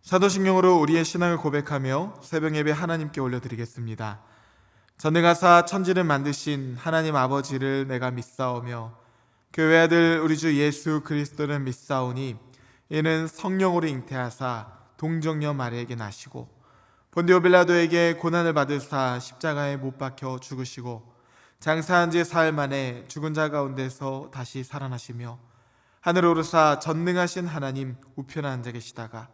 사도신경으로 우리의 신앙을 고백하며 새벽 예배 하나님께 올려드리겠습니다. 전능하사 천지를 만드신 하나님 아버지를 내가 믿사오며 그 외아들 우리 주 예수 그리스도를 믿사오니 이는 성령으로 잉태하사 동정녀 마리아에게 나시고 본디오 빌라도에게 고난을 받으사 십자가에 못 박혀 죽으시고 장사한 지 사흘 만에 죽은 자 가운데서 다시 살아나시며 하늘 오르사 전능하신 하나님 우편에 앉아 계시다가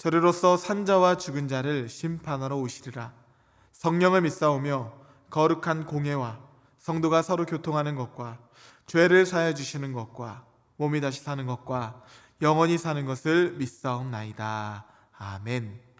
저리로서 산자와 죽은 자를 심판하러 오시리라. 성령을 믿사오며 거룩한 공예와 성도가 서로 교통하는 것과 죄를 사하여 주시는 것과 몸이 다시 사는 것과 영원히 사는 것을 믿사옵나이다. 아멘.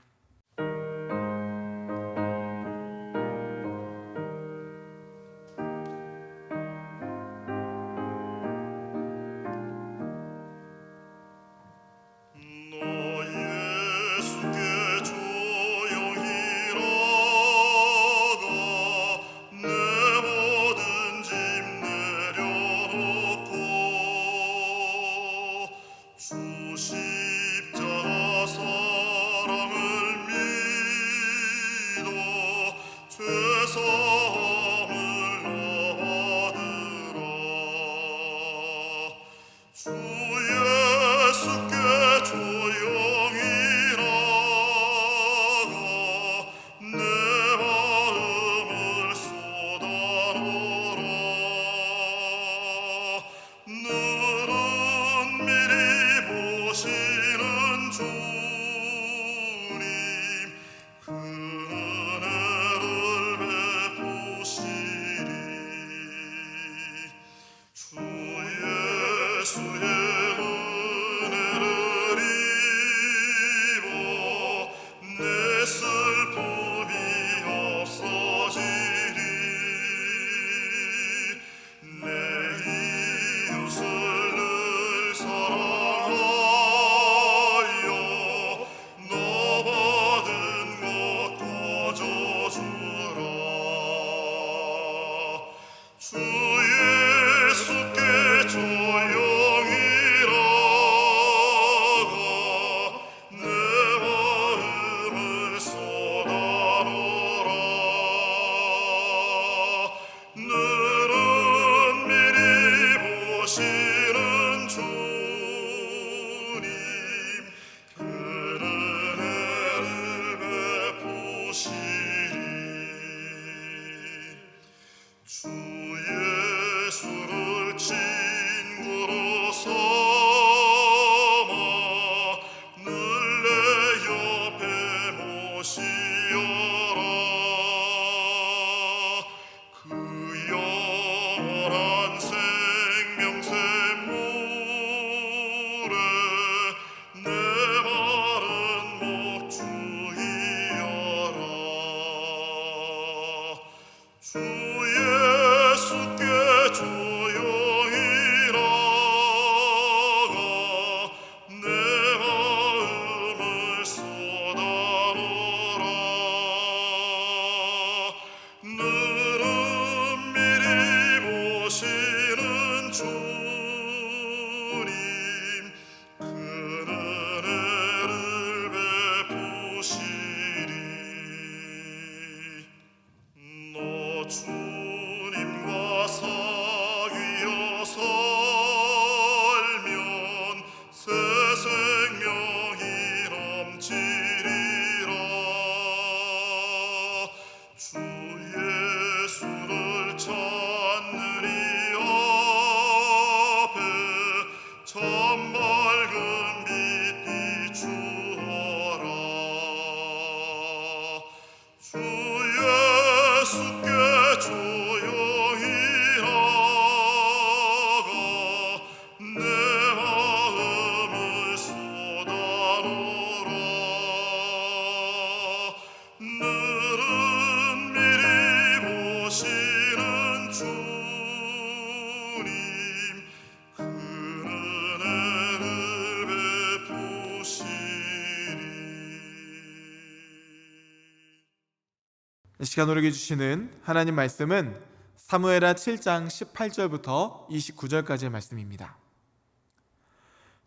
이 시간 우리에게 주시는 하나님 말씀은 사무엘하 7장 18절부터 29절까지의 말씀입니다.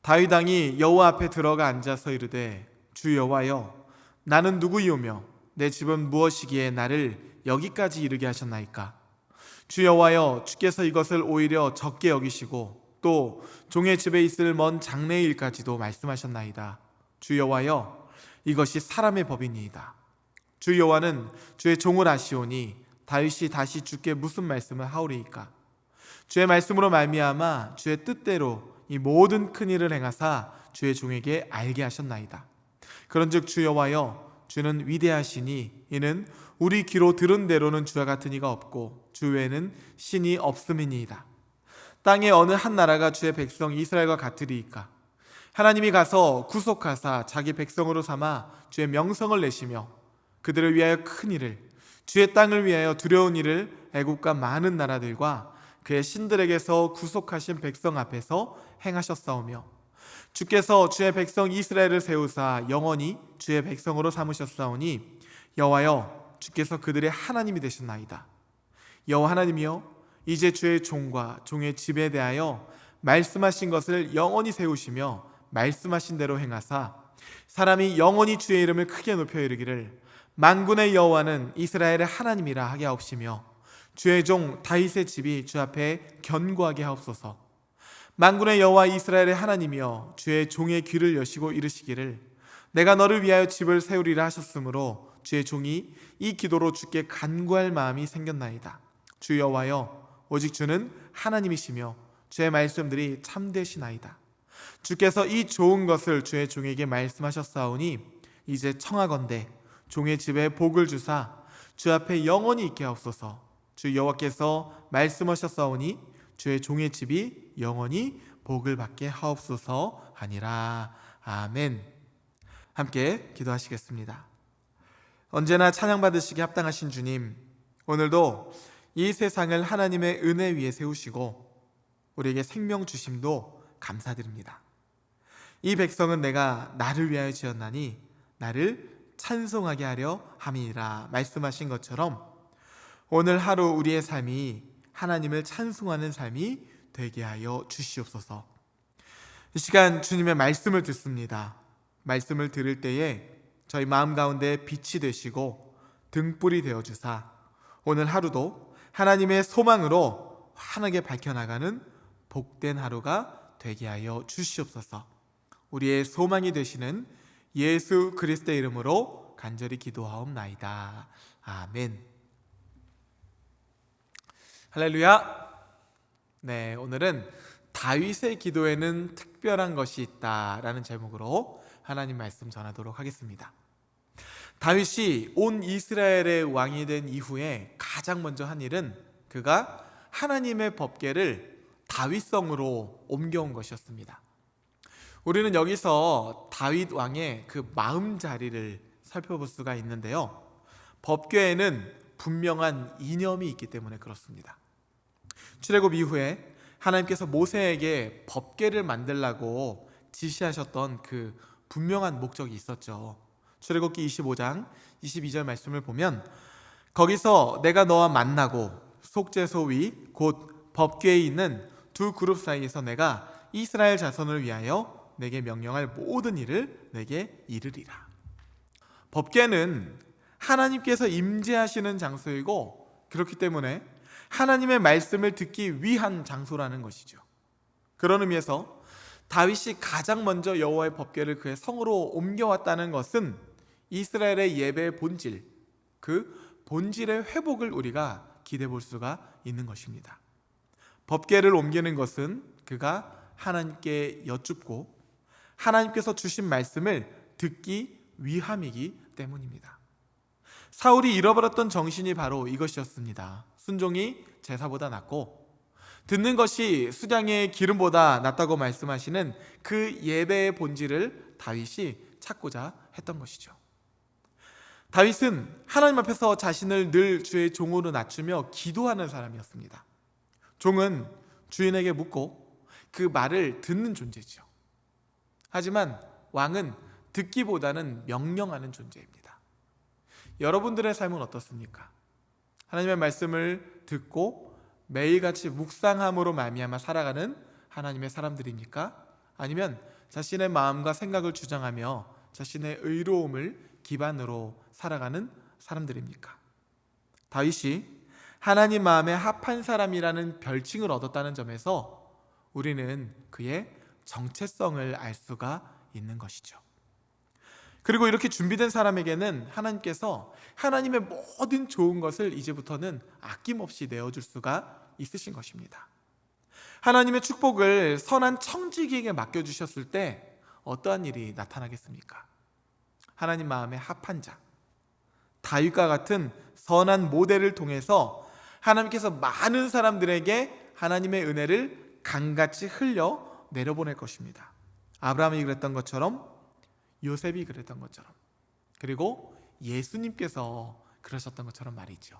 다윗 왕이 여호와 앞에 들어가 앉아서 이르되 주 여호와여, 나는 누구이오며 내 집은 무엇이기에 나를 여기까지 이르게 하셨나이까? 주 여호와여, 주께서 이것을 오히려 적게 여기시고 또 종의 집에 있을 먼 장래의 일까지도 말씀하셨나이다. 주 여호와여, 이것이 사람의 법이니이다. 주 여호와는 주의 종을 아시오니 다윗이 다시 주께 무슨 말씀을 하오리이까? 주의 말씀으로 말미암아 주의 뜻대로 이 모든 큰 일을 행하사 주의 종에게 알게 하셨나이다. 그런즉 주 여호와여, 주는 위대하시니 이는 우리 귀로 들은 대로는 주와 같은 이가 없고 주 외에는 신이 없음이니이다. 땅의 어느 한 나라가 주의 백성 이스라엘과 같으리이까? 하나님이 가서 구속하사 자기 백성으로 삼아 주의 명성을 내시며 그들을 위하여 큰 일을, 주의 땅을 위하여 두려운 일을 애국과 많은 나라들과 그의 신들에게서 구속하신 백성 앞에서 행하셨사오며 주께서 주의 백성 이스라엘을 세우사 영원히 주의 백성으로 삼으셨사오니 여호와여, 주께서 그들의 하나님이 되셨나이다. 여호와 하나님이여, 이제 주의 종과 종의 집에 대하여 말씀하신 것을 영원히 세우시며 말씀하신 대로 행하사 사람이 영원히 주의 이름을 크게 높여 이르기를 만군의 여호와는 이스라엘의 하나님이라 하게 하옵시며 주의 종 다윗의 집이 주 앞에 견고하게 하옵소서. 만군의 여호와 이스라엘의 하나님이여, 주의 종의 귀를 여시고 이르시기를 내가 너를 위하여 집을 세우리라 하셨으므로 주의 종이 이 기도로 주께 간구할 마음이 생겼나이다. 주 여호와여, 오직 주는 하나님이시며 주의 말씀들이 참되시나이다. 주께서 이 좋은 것을 주의 종에게 말씀하셨사오니 이제 청하건대 종의 집에 복을 주사 주 앞에 영원히 있게 하옵소서. 주 여호와께서 말씀하셨사오니 주의 종의 집이 영원히 복을 받게 하옵소서 하니라. 아멘. 함께 기도하시겠습니다. 언제나 찬양받으시기 합당하신 주님, 오늘도 이 세상을 하나님의 은혜 위에 세우시고 우리에게 생명 주심도 감사드립니다. 이 백성은 내가 나를 위하여 지었나니 나를 찬송하게 하려 함이니라 말씀하신 것처럼 오늘 하루 우리의 삶이 하나님을 찬송하는 삶이 되게 하여 주시옵소서. 이 시간 주님의 말씀을 듣습니다. 말씀을 들을 때에 저희 마음 가운데 빛이 되시고 등불이 되어주사 오늘 하루도 하나님의 소망으로 환하게 밝혀나가는 복된 하루가 되게 하여 주시옵소서. 우리의 소망이 되시는 예수 그리스도의 이름으로 간절히 기도하옵나이다. 아멘. 할렐루야. 네, 오늘은 다윗의 기도에는 특별한 것이 있다라는 제목으로 하나님 말씀 전하도록 하겠습니다. 다윗이 온 이스라엘의 왕이 된 이후에 가장 먼저 한 일은 그가 하나님의 법궤를 다윗성으로 옮겨온 것이었습니다. 우리는 여기서 다윗 왕의 그 마음자리를 살펴볼 수가 있는데요, 법궤에는 분명한 이념이 있기 때문에 그렇습니다. 출애굽 이후에 하나님께서 모세에게 법궤를 만들라고 지시하셨던 그 분명한 목적이 있었죠. 출애굽기 25장 22절 말씀을 보면 거기서 내가 너와 만나고 속죄소 위 곧 법궤에 있는 두 그룹 사이에서 내가 이스라엘 자손을 위하여 내게 명령할 모든 일을 내게 이르리라. 법궤는 하나님께서 임재하시는 장소이고 그렇기 때문에 하나님의 말씀을 듣기 위한 장소라는 것이죠. 그런 의미에서 다윗이 가장 먼저 여호와의 법궤를 그의 성으로 옮겨왔다는 것은 이스라엘의 예배의 본질, 그 본질의 회복을 우리가 기대해 볼 수가 있는 것입니다. 법궤를 옮기는 것은 그가 하나님께 여쭙고 하나님께서 주신 말씀을 듣기 위함이기 때문입니다. 사울이 잃어버렸던 정신이 바로 이것이었습니다. 순종이 제사보다 낫고 듣는 것이 수량의 기름보다 낫다고 말씀하시는 그 예배의 본질을 다윗이 찾고자 했던 것이죠. 다윗은 하나님 앞에서 자신을 늘 주의 종으로 낮추며 기도하는 사람이었습니다. 종은 주인에게 묻고 그 말을 듣는 존재죠. 하지만 왕은 듣기보다는 명령하는 존재입니다. 여러분들의 삶은 어떻습니까? 하나님의 말씀을 듣고 매일같이 묵상함으로 말미암아 살아가는 하나님의 사람들입니까? 아니면 자신의 마음과 생각을 주장하며 자신의 의로움을 기반으로 살아가는 사람들입니까? 다윗이 하나님 마음에 합한 사람이라는 별칭을 얻었다는 점에서 우리는 그의 정체성을 알 수가 있는 것이죠. 그리고 이렇게 준비된 사람에게는 하나님께서 하나님의 모든 좋은 것을 이제부터는 아낌없이 내어줄 수가 있으신 것입니다. 하나님의 축복을 선한 청지기에게 맡겨주셨을 때 어떠한 일이 나타나겠습니까? 하나님 마음에 합한 자, 다윗과 같은 선한 모델을 통해서 하나님께서 많은 사람들에게 하나님의 은혜를 강같이 흘려 내려보낼 것입니다. 아브라함이 그랬던 것처럼, 요셉이 그랬던 것처럼, 그리고 예수님께서 그러셨던 것처럼 말이죠.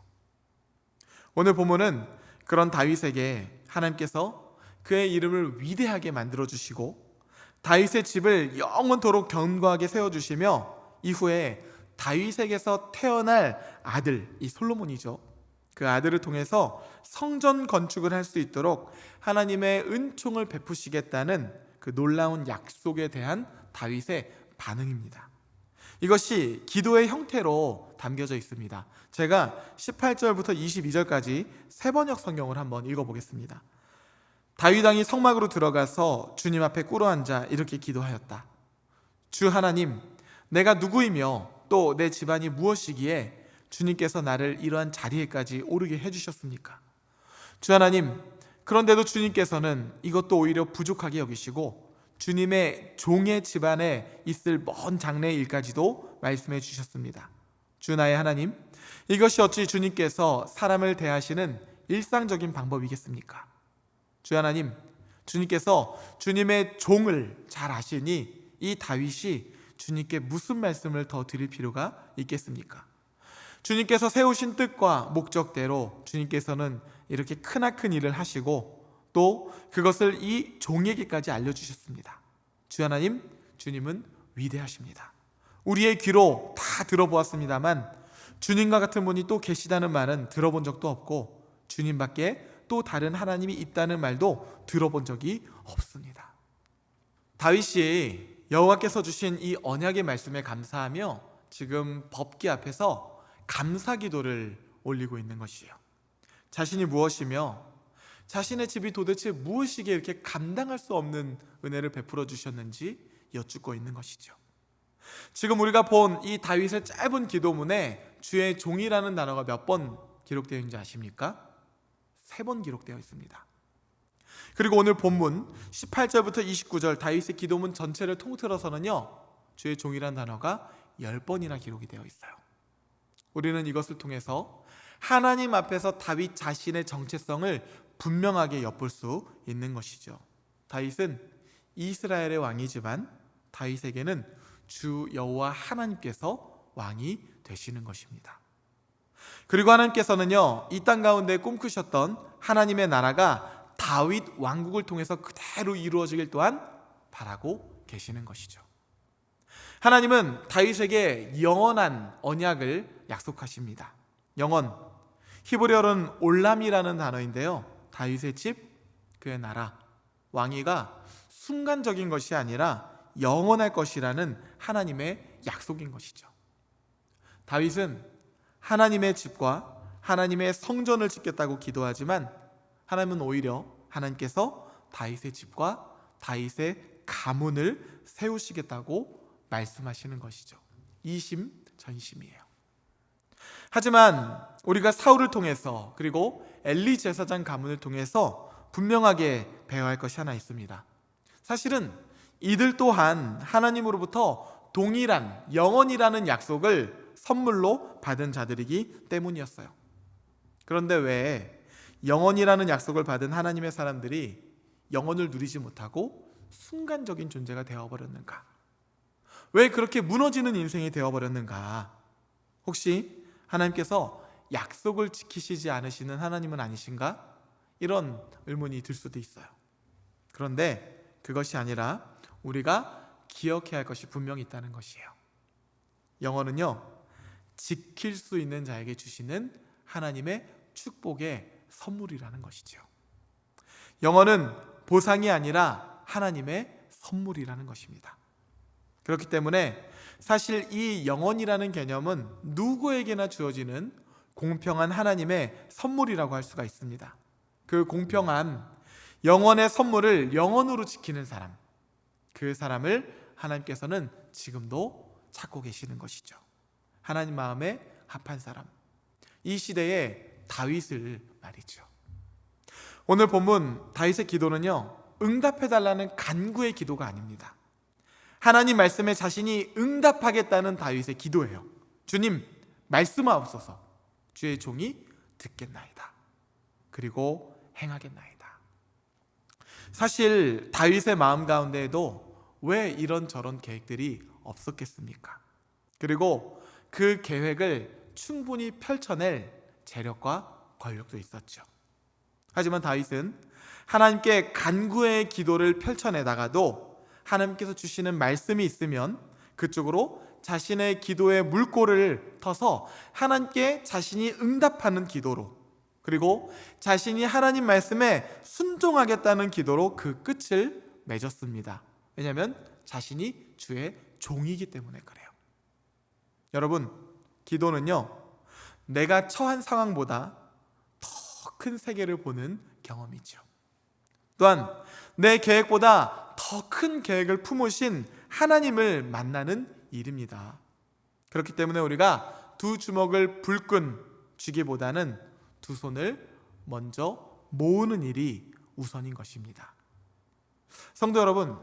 오늘 본문은 그런 다윗에게 하나님께서 그의 이름을 위대하게 만들어주시고 다윗의 집을 영원토록 견고하게 세워주시며 이후에 다윗에게서 태어날 아들, 이 솔로몬이죠. 그 아들을 통해서 성전 건축을 할 수 있도록 하나님의 은총을 베푸시겠다는 그 놀라운 약속에 대한 다윗의 반응입니다. 이것이 기도의 형태로 담겨져 있습니다. 제가 18절부터 22절까지 세번역 성경을 한번 읽어보겠습니다. 다윗 왕이 성막으로 들어가서 주님 앞에 꿇어앉아 이렇게 기도하였다. 주 하나님, 내가 누구이며 또 내 집안이 무엇이기에 주님께서 나를 이러한 자리에까지 오르게 해주셨습니까? 주 하나님, 그런데도 주님께서는 이것도 오히려 부족하게 여기시고 주님의 종의 집안에 있을 먼 장래의 일까지도 말씀해 주셨습니다. 주 나의 하나님, 이것이 어찌 주님께서 사람을 대하시는 일상적인 방법이겠습니까? 주 하나님, 주님께서 주님의 종을 잘 아시니 이 다윗이 주님께 무슨 말씀을 더 드릴 필요가 있겠습니까? 주님께서 세우신 뜻과 목적대로 주님께서는 이렇게 크나큰 일을 하시고 또 그것을 이 종에게까지 알려주셨습니다. 주 하나님, 주님은 위대하십니다. 우리의 귀로 다 들어보았습니다만 주님과 같은 분이 또 계시다는 말은 들어본 적도 없고 주님밖에 또 다른 하나님이 있다는 말도 들어본 적이 없습니다. 다윗이 여호와께서 주신 이 언약의 말씀에 감사하며 지금 법궤 앞에서 감사 기도를 올리고 있는 것이에요. 자신이 무엇이며 자신의 집이 도대체 무엇이기에 이렇게 감당할 수 없는 은혜를 베풀어 주셨는지 여쭙고 있는 것이죠. 지금 우리가 본 이 다윗의 짧은 기도문에 주의 종이라는 단어가 몇 번 기록되어 있는지 아십니까? 3번 기록되어 있습니다. 그리고 오늘 본문 18절부터 29절 다윗의 기도문 전체를 통틀어서는요, 주의 종이라는 단어가 10번이나 기록이 되어 있어요. 우리는 이것을 통해서 하나님 앞에서 다윗 자신의 정체성을 분명하게 엿볼 수 있는 것이죠. 다윗은 이스라엘의 왕이지만 다윗에게는 주 여호와 하나님께서 왕이 되시는 것입니다. 그리고 하나님께서는요, 이 땅 가운데 꿈꾸셨던 하나님의 나라가 다윗 왕국을 통해서 그대로 이루어지길 또한 바라고 계시는 것이죠. 하나님은 다윗에게 영원한 언약을 약속하십니다. 영원, 히브리어로는 올람이라는 단어인데요, 다윗의 집, 그의 나라, 왕위가 순간적인 것이 아니라 영원할 것이라는 하나님의 약속인 것이죠. 다윗은 하나님의 집과 하나님의 성전을 짓겠다고 기도하지만 하나님은 오히려 하나님께서 다윗의 집과 다윗의 가문을 세우시겠다고 말씀하시는 것이죠. 이심전심이에요. 하지만 우리가 사울을 통해서 그리고 엘리 제사장 가문을 통해서 분명하게 배워야 할 것이 하나 있습니다. 사실은 이들 또한 하나님으로부터 동일한 영원이라는 약속을 선물로 받은 자들이기 때문이었어요. 그런데 왜 영원이라는 약속을 받은 하나님의 사람들이 영원을 누리지 못하고 순간적인 존재가 되어버렸는가? 왜 그렇게 무너지는 인생이 되어버렸는가? 혹시 하나님께서 약속을 지키시지 않으시는 하나님은 아니신가? 이런 의문이 들 수도 있어요. 그런데 그것이 아니라 우리가 기억해야 할 것이 분명히 있다는 것이에요. 영원은요, 지킬 수 있는 자에게 주시는 하나님의 축복의 선물이라는 것이죠. 영원은 보상이 아니라 하나님의 선물이라는 것입니다. 그렇기 때문에 사실 이 영원이라는 개념은 누구에게나 주어지는 공평한 하나님의 선물이라고 할 수가 있습니다. 그 공평한 영원의 선물을 영원으로 지키는 사람, 그 사람을 하나님께서는 지금도 찾고 계시는 것이죠. 하나님 마음에 합한 사람, 이 시대의 다윗을 말이죠. 오늘 본문 다윗의 기도는요, 응답해달라는 간구의 기도가 아닙니다. 하나님 말씀에 자신이 응답하겠다는 다윗의 기도예요. 주님, 말씀하옵소서. 주의 종이 듣겠나이다. 그리고 행하겠나이다. 사실 다윗의 마음 가운데에도 왜 이런저런 계획들이 없었겠습니까? 그리고 그 계획을 충분히 펼쳐낼 재력과 권력도 있었죠. 하지만 다윗은 하나님께 간구의 기도를 펼쳐내다가도 하나님께서 주시는 말씀이 있으면 그쪽으로 자신의 기도의 물꼬를 터서 하나님께 자신이 응답하는 기도로, 그리고 자신이 하나님 말씀에 순종하겠다는 기도로 그 끝을 맺었습니다. 왜냐하면 자신이 주의 종이기 때문에 그래요. 여러분, 기도는요, 내가 처한 상황보다 더 큰 세계를 보는 경험이죠. 또한 내 계획보다 더 큰 계획을 품으신 하나님을 만나는 일입니다. 그렇기 때문에 우리가 두 주먹을 불끈 쥐기보다는 두 손을 먼저 모으는 일이 우선인 것입니다. 성도 여러분,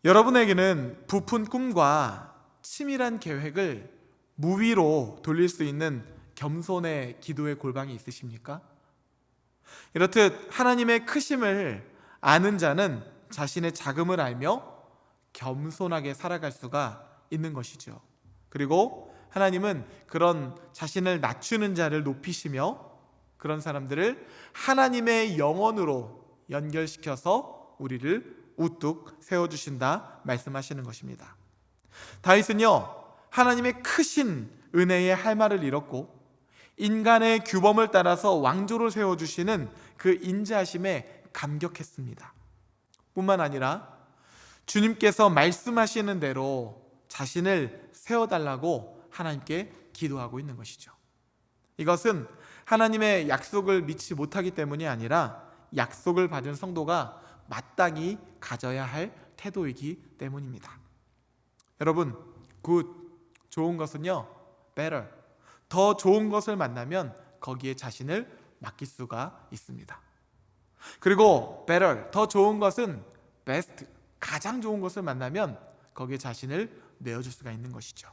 여러분에게는 부푼 꿈과 치밀한 계획을 무위로 돌릴 수 있는 겸손의 기도의 골방이 있으십니까? 이렇듯 하나님의 크심을 아는 자는 자신의 작음을 알며 겸손하게 살아갈 수가 있는 것이죠. 그리고 하나님은 그런 자신을 낮추는 자를 높이시며 그런 사람들을 하나님의 영혼으로 연결시켜서 우리를 우뚝 세워주신다 말씀하시는 것입니다. 다윗은요, 하나님의 크신 은혜의 할 말을 잃었고 인간의 규범을 따라서 왕조를 세워주시는 그 인자하심에 감격했습니다. 뿐만 아니라 주님께서 말씀하시는 대로 자신을 세워달라고 하나님께 기도하고 있는 것이죠. 이것은 하나님의 약속을 믿지 못하기 때문이 아니라 약속을 받은 성도가 마땅히 가져야 할 태도이기 때문입니다. 여러분, 좋은 것은요, better, 더 좋은 것을 만나면 거기에 자신을 맡길 수가 있습니다. 그리고 better, 더 좋은 것은 best, 가장 좋은 것을 만나면 거기에 자신을 내어줄 수가 있는 것이죠.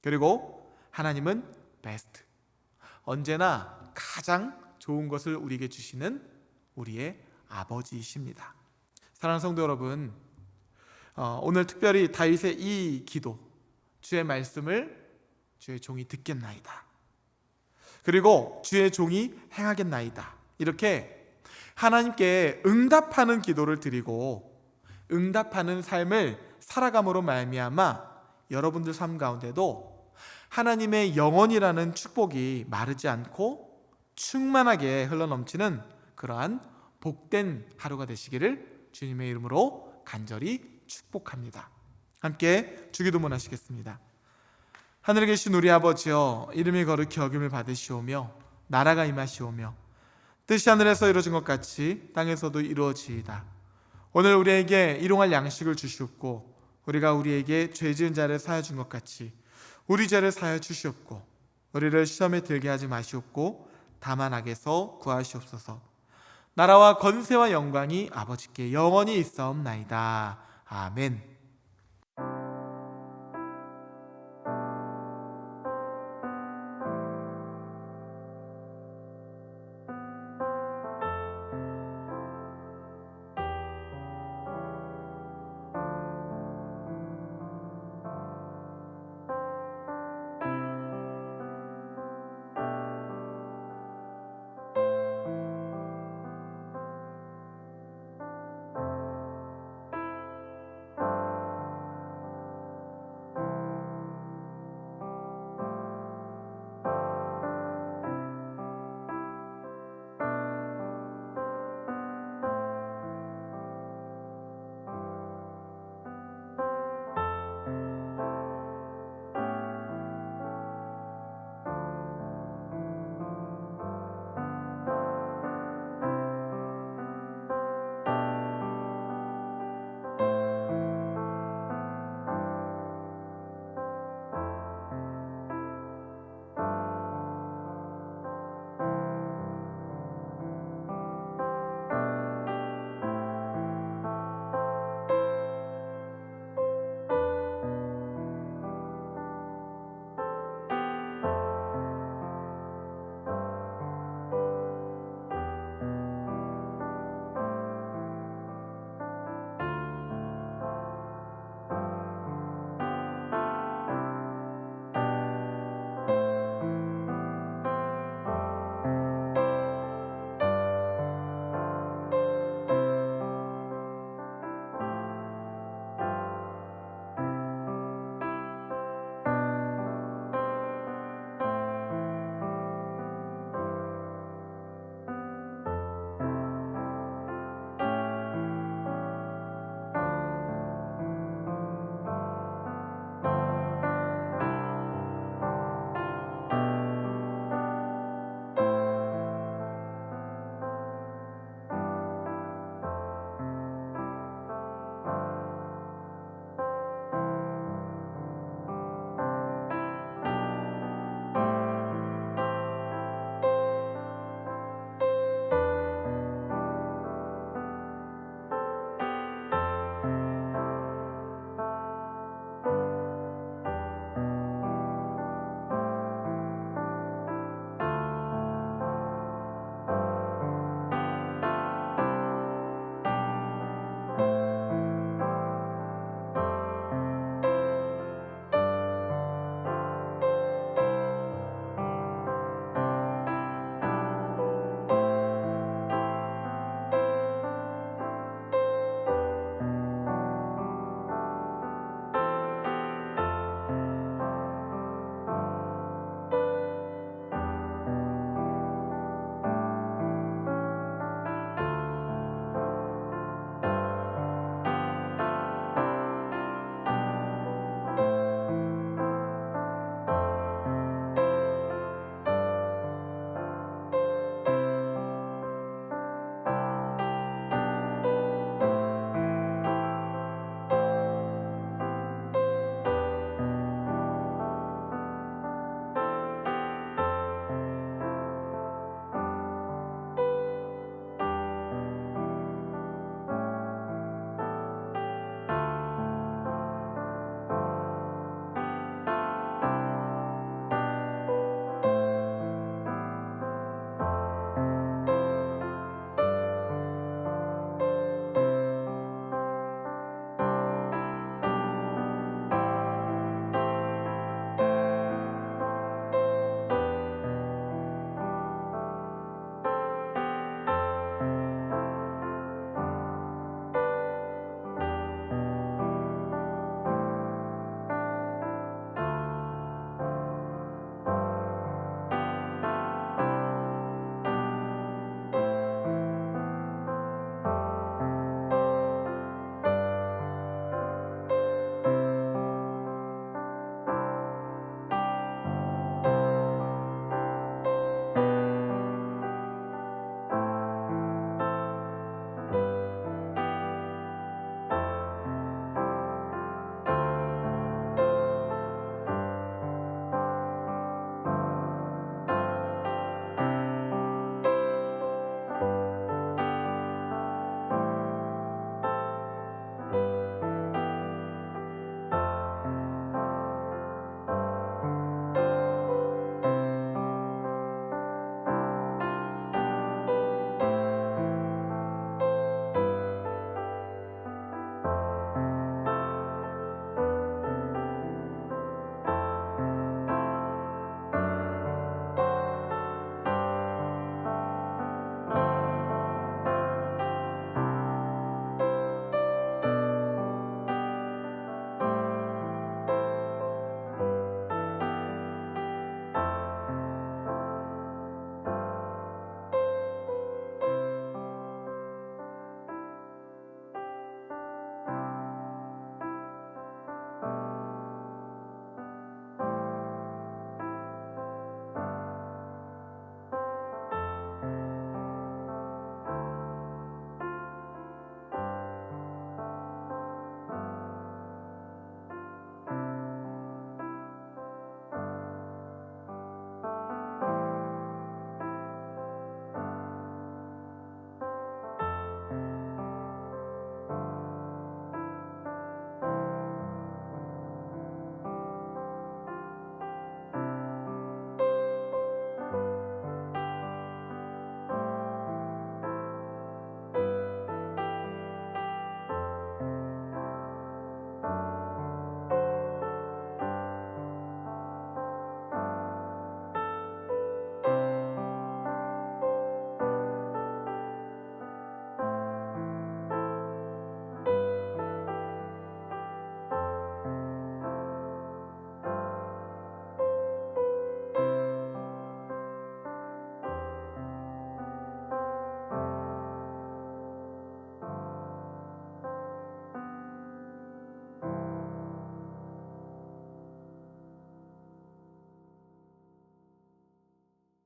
그리고 하나님은 best, 언제나 가장 좋은 것을 우리에게 주시는 우리의 아버지이십니다. 사랑하는 성도 여러분, 오늘 특별히 다윗의 이 기도, 주의 말씀을 주의 종이 듣겠나이다, 그리고 주의 종이 행하겠나이다, 이렇게 하나님께 응답하는 기도를 드리고 응답하는 삶을 살아감으로 말미암아 여러분들 삶 가운데도 하나님의 영원이라는 축복이 마르지 않고 충만하게 흘러넘치는 그러한 복된 하루가 되시기를 주님의 이름으로 간절히 축복합니다. 함께 주기도문 하시겠습니다. 하늘에 계신 우리 아버지여, 이름이 거룩히 여김을 받으시오며 나라가 임하시오며 뜻이 하늘에서 이루어진 것 같이 땅에서도 이루어지이다. 오늘 우리에게 일용할 양식을 주시옵고 우리가 우리에게 죄 지은 자를 사하여 준 것 같이 우리 죄를 사하여 주시옵고 우리를 시험에 들게 하지 마시옵고 다만 악에서 구하시옵소서. 나라와 권세와 영광이 아버지께 영원히 있사옵나이다. 아멘.